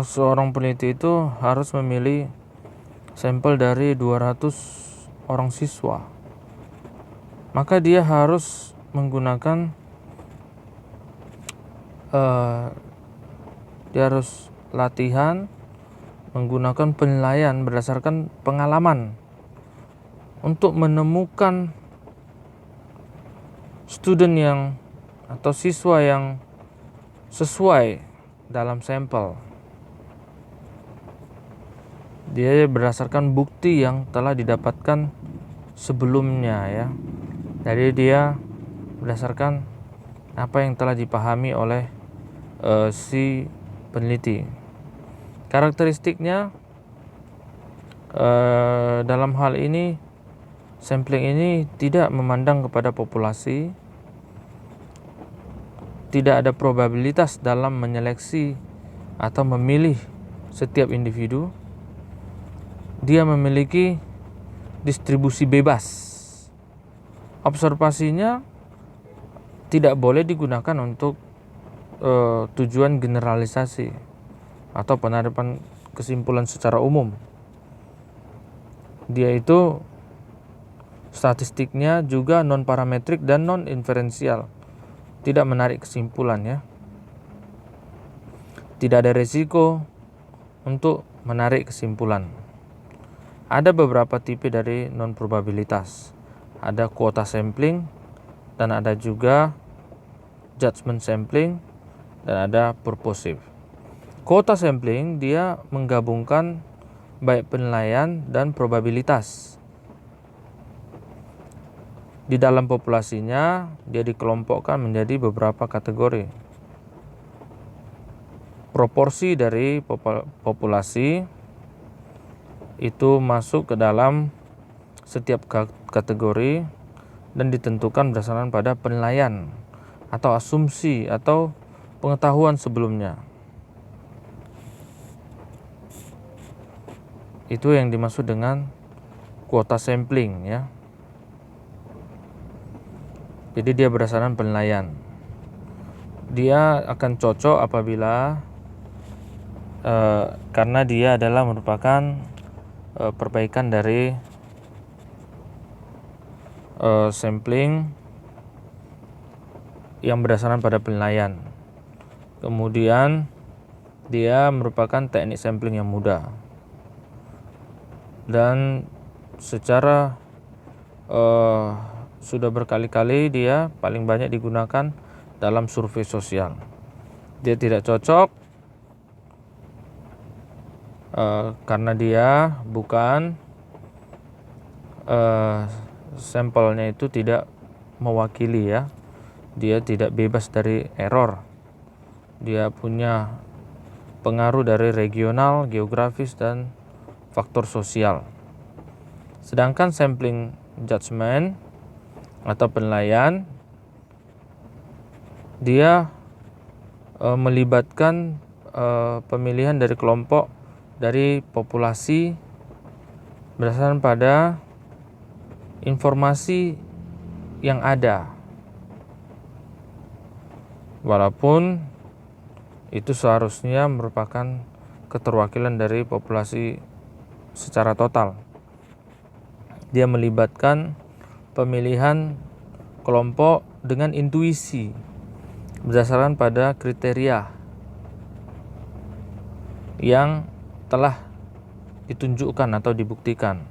seorang peneliti itu harus memilih sampel dari 200 orang siswa, maka dia harus menggunakan dia harus latihan menggunakan penilaian berdasarkan pengalaman untuk menemukan student yang atau siswa yang sesuai dalam sampel. Dia berdasarkan bukti yang telah didapatkan sebelumnya ya. Jadi dia berdasarkan apa yang telah dipahami oleh si peneliti. Karakteristiknya dalam hal ini, sampling ini tidak memandang kepada populasi, tidak ada probabilitas dalam menyeleksi atau memilih setiap individu. Dia memiliki distribusi bebas. Observasinya tidak boleh digunakan untuk tujuan generalisasi atau penerapan kesimpulan secara umum. Dia itu statistiknya juga non-parametrik dan non-inferensial, tidak menarik kesimpulan ya. Tidak ada resiko untuk menarik kesimpulan. Ada beberapa tipe dari non-probabilitas. Ada kuota sampling, dan ada juga judgment sampling, dan ada purposive. Kuota sampling dia menggabungkan baik penilaian dan probabilitas. Di dalam populasinya dia dikelompokkan menjadi beberapa kategori. Proporsi dari populasi itu masuk ke dalam setiap kategori dan ditentukan berdasarkan pada penilaian atau asumsi atau pengetahuan sebelumnya. Itu yang dimaksud dengan kuota sampling ya. Jadi dia berdasarkan penilaian. Dia akan cocok apabila karena dia adalah merupakan perbaikan dari sampling yang berdasarkan pada penilaian. Kemudian dia merupakan teknik sampling yang mudah dan secara sudah berkali-kali dia paling banyak digunakan dalam survei sosial. Dia tidak cocok karena dia bukan sampelnya itu tidak mewakili ya. Dia tidak bebas dari error. Dia punya pengaruh dari regional, geografis, dan faktor sosial. Sedangkan sampling judgment atau penilaian, dia melibatkan pemilihan dari kelompok dari populasi berdasarkan pada informasi yang ada, walaupun itu seharusnya merupakan keterwakilan dari populasi secara total. Dia melibatkan pemilihan kelompok dengan intuisi berdasarkan pada kriteria yang telah ditunjukkan atau dibuktikan.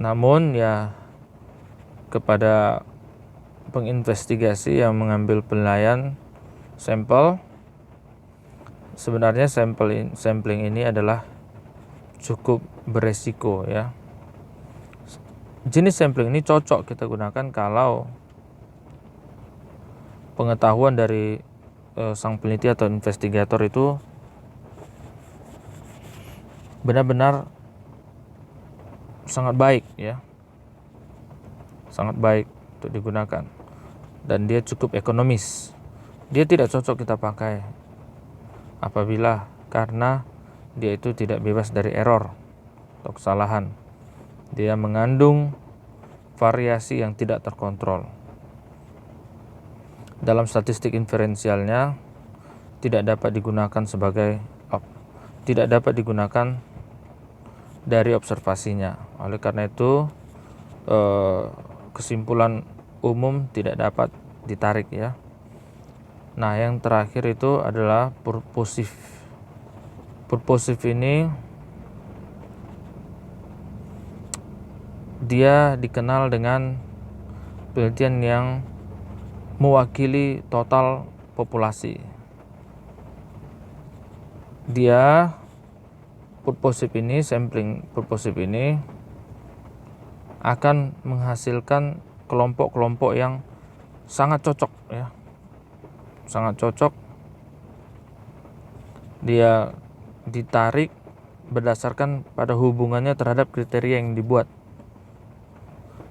Namun ya kepada penginvestigasi yang mengambil penilaian sampel, sebenarnya sampling ini adalah cukup beresiko ya. Jenis sampling ini cocok kita gunakan kalau pengetahuan dari sang peneliti atau investigator itu benar-benar sangat baik ya, sangat baik untuk digunakan, dan dia cukup ekonomis. Dia tidak cocok kita pakai apabila karena dia itu tidak bebas dari error atau kesalahan. Dia mengandung variasi yang tidak terkontrol. Dalam statistik inferensialnya tidak dapat digunakan dari observasinya. Oleh karena itu kesimpulan umum tidak dapat ditarik ya. Nah, yang terakhir itu adalah purposive. Purposive ini dia dikenal dengan penelitian yang mewakili total populasi. dia sampling purposive ini akan menghasilkan kelompok-kelompok yang sangat cocok ya. Sangat cocok. Dia ditarik berdasarkan pada hubungannya terhadap kriteria yang dibuat,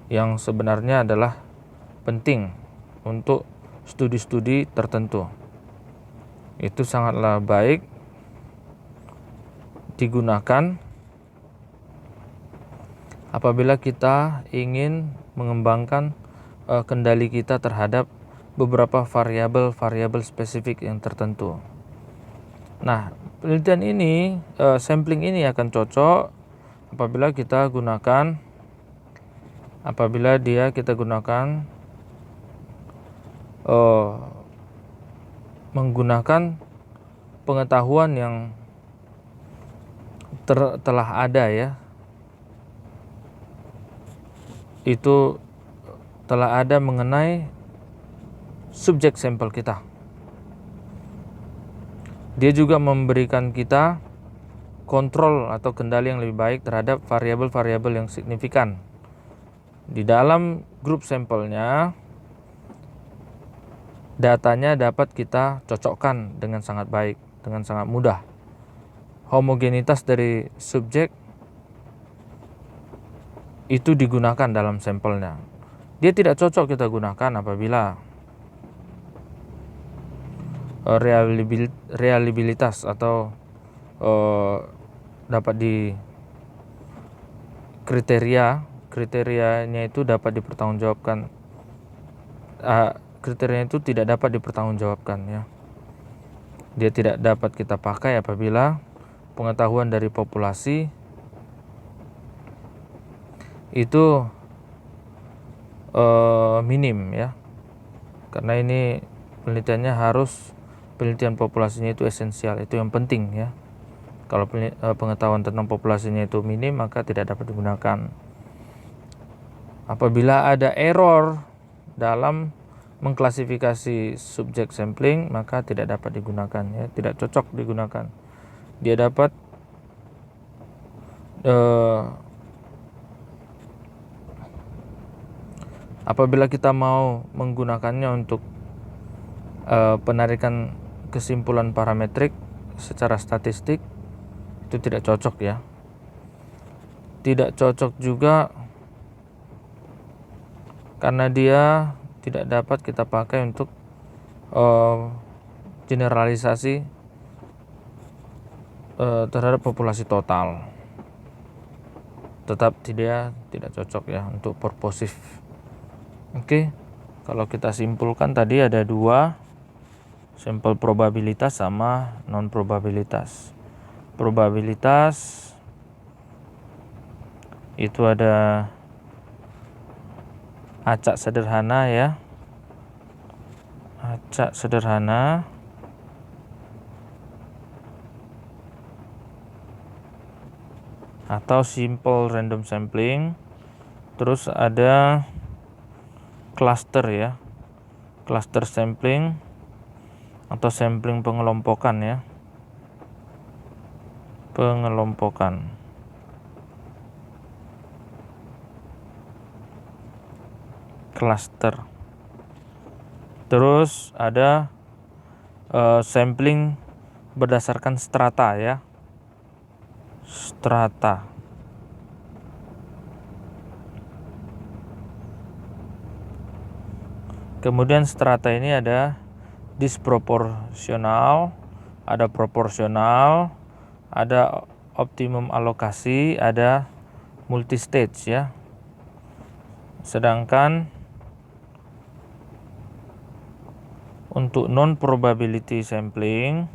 yang sebenarnya adalah penting untuk studi-studi tertentu. Itu sangatlah baik digunakan apabila kita ingin mengembangkan kendali kita terhadap beberapa variabel spesifik yang tertentu. Nah, penelitian ini, sampling ini akan cocok apabila kita gunakan menggunakan pengetahuan yang telah ada ya. Itu telah ada mengenai subjek sampel kita. Dia juga memberikan kita kontrol atau kendali yang lebih baik terhadap variabel-variabel yang signifikan. Di dalam grup sampelnya, datanya dapat kita cocokkan dengan sangat baik, dengan sangat mudah. Homogenitas dari subjek itu digunakan dalam sampelnya. Dia tidak cocok kita gunakan apabila reliabilitas atau dapat kriterianya itu dapat dipertanggungjawabkan. Kriterianya itu tidak dapat dipertanggungjawabkan ya. Dia tidak dapat kita pakai apabila pengetahuan dari populasi itu minim ya. Karena ini penelitian populasinya itu esensial, itu yang penting ya. Kalau pengetahuan tentang populasinya itu minim, maka tidak dapat digunakan. Apabila ada error dalam mengklasifikasi subjek sampling, maka tidak dapat digunakan ya, tidak cocok digunakan. Dia dapat apabila kita mau menggunakannya untuk penarikan kesimpulan parametrik secara statistik, itu tidak cocok ya. Tidak cocok juga karena dia tidak dapat kita pakai untuk generalisasi terhadap populasi total. Tetap dia tidak cocok ya untuk purposive. Oke, kalau kita simpulkan tadi ada dua, sampel probabilitas sama non probabilitas. Probabilitas itu ada acak sederhana ya. Acak sederhana atau simple random sampling. Terus ada cluster ya. Cluster sampling atau sampling pengelompokan ya. Pengelompokan. Cluster. Terus ada sampling berdasarkan strata ya. Strata. Kemudian strata ini ada disproporsional, ada proporsional, ada optimum alokasi, ada multistage ya. Sedangkan untuk non probability sampling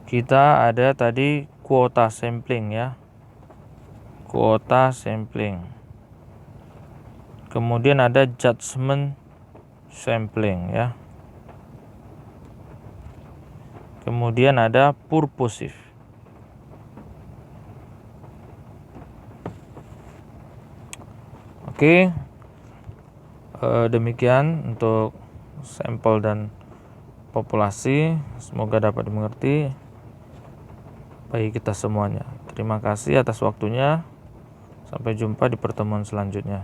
kita ada tadi kuota sampling ya. Kuota sampling. Kemudian ada judgment sampling ya. Kemudian ada purposive. Oke. Demikian untuk sampel dan populasi. Semoga dapat dimengerti bagi kita semuanya. Terima kasih atas waktunya. Sampai jumpa di pertemuan selanjutnya.